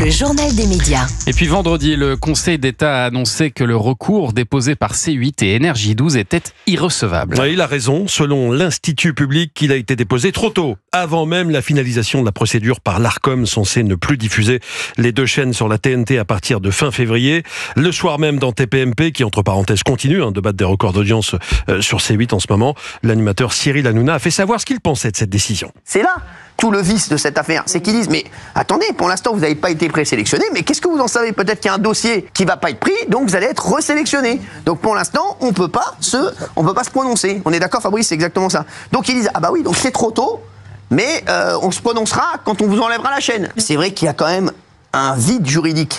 Le journal des médias. Et puis vendredi, le Conseil d'État a annoncé que le recours déposé par C8 et Énergie 12 était irrecevable. Ouais, il a raison. Selon l'Institut public, il a été déposé trop tôt, avant même la finalisation de la procédure par l'Arcom, censé ne plus diffuser les deux chaînes sur la TNT à partir de fin février. Le soir même dans TPMP, qui entre parenthèses continue de battre des records d'audience sur C8 en ce moment, l'animateur Cyril Hanouna a fait savoir ce qu'il pensait de cette décision. C'est là tout le vice de cette affaire, c'est qu'ils disent mais attendez, pour l'instant vous n'avez pas été présélectionné, mais qu'est-ce que vous en savez? Peut-être qu'il y a un dossier qui va pas être pris, donc vous allez être resélectionné. Donc pour l'instant, on peut pas se prononcer. On est d'accord, Fabrice, c'est exactement ça. Donc ils disent ah bah oui, donc c'est trop tôt, mais on se prononcera quand on vous enlèvera la chaîne. C'est vrai qu'il y a quand même un vide juridique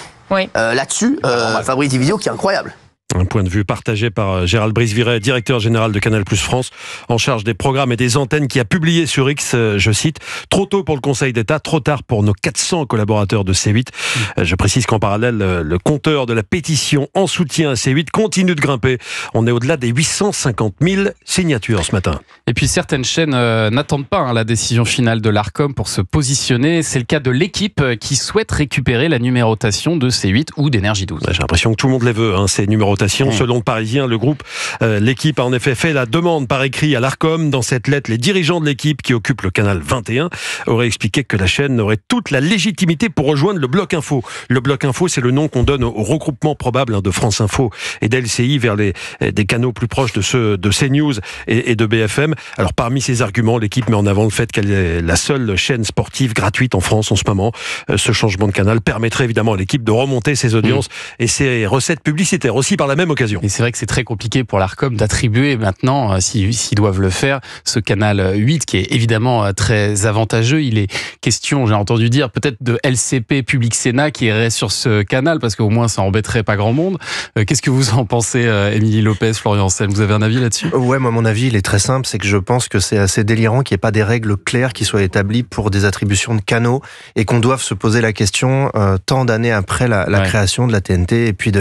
là-dessus, Fabrice Divisio, qui est incroyable. Un point de vue partagé par Gérald Brice-Viret, directeur général de Canal+ France, en charge des programmes et des antennes, qui a publié sur X, je cite, « Trop tôt pour le Conseil d'État, trop tard pour nos 400 collaborateurs de C8 ». Je précise qu'en parallèle, le compteur de la pétition en soutien à C8 continue de grimper. On est au-delà des 850 000 signatures ce matin. Et puis certaines chaînes n'attendent pas la décision finale de l'Arcom pour se positionner. C'est le cas de l'Équipe qui souhaite récupérer la numérotation de C8 ou d'Énergie 12. J'ai l'impression que tout le monde les veut, ces numérotations. Selon le Parisien, le groupe L'Équipe a en effet fait la demande par écrit à l'Arcom. Dans cette lettre, les dirigeants de l'Équipe, qui occupent le canal 21, auraient expliqué que la chaîne aurait toute la légitimité pour rejoindre le Bloc Info. Le Bloc Info, c'est le nom qu'on donne au regroupement probable de France Info et d'LCI vers des canaux plus proches de ceux de CNews et de BFM. Alors parmi ces arguments, l'Équipe met en avant le fait qu'elle est la seule chaîne sportive gratuite en France en ce moment. Ce changement de canal permettrait évidemment à l'Équipe de remonter ses audiences et ses recettes publicitaires aussi par la même occasion. Et c'est vrai que c'est très compliqué pour l'Arcom d'attribuer maintenant, s'ils doivent le faire, ce canal 8 qui est évidemment très avantageux. Il est question, j'ai entendu dire, peut-être de LCP Public Sénat qui irait sur ce canal parce qu'au moins ça embêterait pas grand monde. Qu'est-ce que vous en pensez, Émilie Lopez, Florian Selle? Vous avez un avis là-dessus? Ouais, moi mon avis il est très simple, c'est que je pense que c'est assez délirant qu'il n'y ait pas des règles claires qui soient établies pour des attributions de canaux et qu'on doive se poser la question tant d'années après la création de la TNT et puis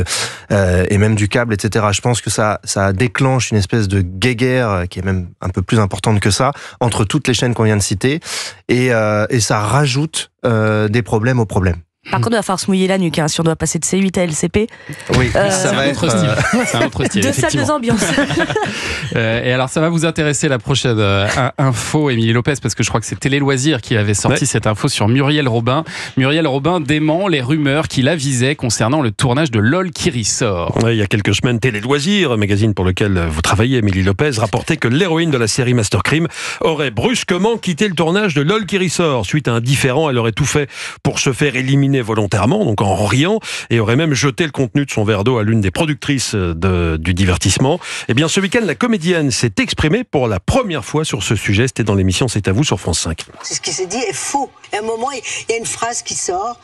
et même du câble, etc. Je pense que ça déclenche une espèce de guéguerre qui est même un peu plus importante que ça entre toutes les chaînes qu'on vient de citer et ça rajoute des problèmes aux problèmes. Par contre, il va falloir se mouiller la nuque si on doit passer de C8 à LCP. Oui, ça va être c'est un autre style. Deux salles, deux ambiances. Et alors, ça va vous intéresser la prochaine info, Émilie Lopez, parce que je crois que c'est Télé Loisirs qui avait sorti cette info sur Muriel Robin. Muriel Robin dément les rumeurs qui l'avisaient concernant le tournage de LOL qui ressort. Il y a quelques semaines, Télé Loisirs, magazine pour lequel vous travaillez, Émilie Lopez, rapportait que l'héroïne de la série Master Crime aurait brusquement quitté le tournage de LOL qui ressort. Suite à un différend, elle aurait tout fait pour se faire éliminer volontairement, donc en riant, et aurait même jeté le contenu de son verre d'eau à l'une des productrices du divertissement. Eh bien, ce week-end, la comédienne s'est exprimée pour la première fois sur ce sujet. C'était dans l'émission C'est à vous sur France 5. C'est ce qui s'est dit est faux. À un moment, il y a une phrase qui sort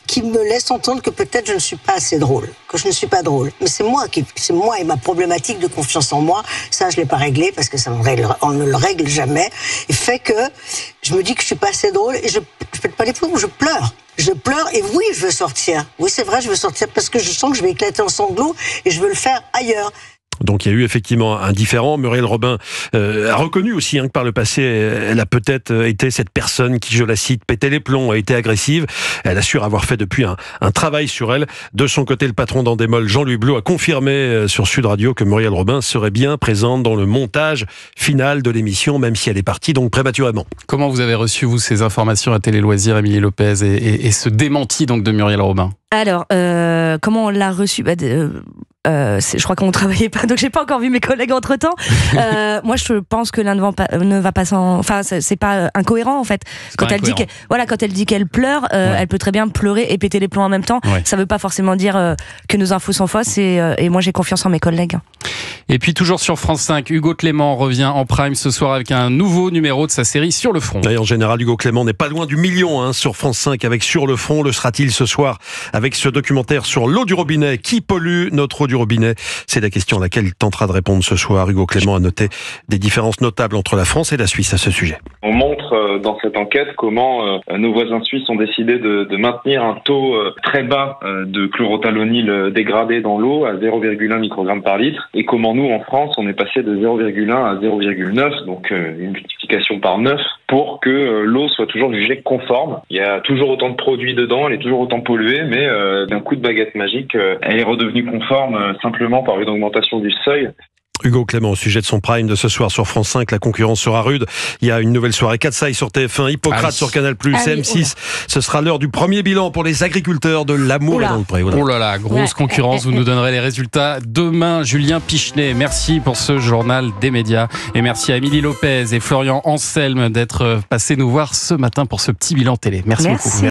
qui me laisse entendre que peut-être je ne suis pas assez drôle, que je ne suis pas drôle. Mais c'est moi et ma problématique de confiance en moi. Ça, je l'ai pas réglé parce que on ne le règle jamais. Et fait que je me dis que je suis pas assez drôle et je pète pas les plombs, je pleure. Je pleure et oui, je veux sortir. Oui, c'est vrai, je veux sortir parce que je sens que je vais éclater en sanglots et je veux le faire ailleurs. Donc il y a eu effectivement un différend. Muriel Robin a reconnu aussi que par le passé, elle a peut-être été cette personne qui, je la cite, pétait les plombs, a été agressive. Elle assure avoir fait depuis un travail sur elle. De son côté, le patron d'Endemol, Jean-Louis Blot, a confirmé sur Sud Radio que Muriel Robin serait bien présente dans le montage final de l'émission, même si elle est partie donc prématurément. Comment vous avez reçu, vous, ces informations à Télé Loisirs, Émilie Lopez, et ce démenti donc de Muriel Robin? Alors, comment on l'a reçu? Je crois qu'on ne travaillait pas, donc j'ai pas encore vu mes collègues entre-temps. Moi, je pense que l'un ne va pas sans... Enfin, c'est pas incohérent, en fait. Quand elle dit qu'elle pleure, elle peut très bien pleurer et péter les plombs en même temps. Ça veut pas forcément dire que nos infos sont fausses et moi, j'ai confiance en mes collègues. Et puis, toujours sur France 5, Hugo Clément revient en prime ce soir avec un nouveau numéro de sa série Sur le front. En général, Hugo Clément n'est pas loin du million sur France 5 avec Sur le front. Le sera-t-il ce soir avec ce documentaire sur l'eau du robinet? Qui pollue notre eau du robinet? C'est la question à laquelle il tentera de répondre ce soir. Hugo Clément a noté des différences notables entre la France et la Suisse à ce sujet. On montre dans cette enquête comment nos voisins suisses ont décidé de maintenir un taux très bas de chlorothalonil dégradé dans l'eau à 0,1 microgramme par litre et comment nous en France on est passé de 0,1 à 0,9, donc une multiplication par 9 pour que l'eau soit toujours jugée conforme. Il y a toujours autant de produits dedans, elle est toujours autant polluée, mais d'un coup de baguette magique, elle est redevenue conforme simplement par une augmentation du seuil. Hugo Clément, au sujet de son prime de ce soir sur France 5, la concurrence sera rude. Il y a une nouvelle soirée Katsai sur TF1, Hippocrate sur Canal+, M6. Ce sera l'heure du premier bilan pour les agriculteurs de l'amour et dans le pré. Oh là là, grosse concurrence. Vous nous donnerez les résultats demain. Julien Pichenet, merci pour ce journal des médias. Et merci à Émilie Lopez et Florian Anselme d'être passés nous voir ce matin pour ce petit bilan télé. Merci beaucoup.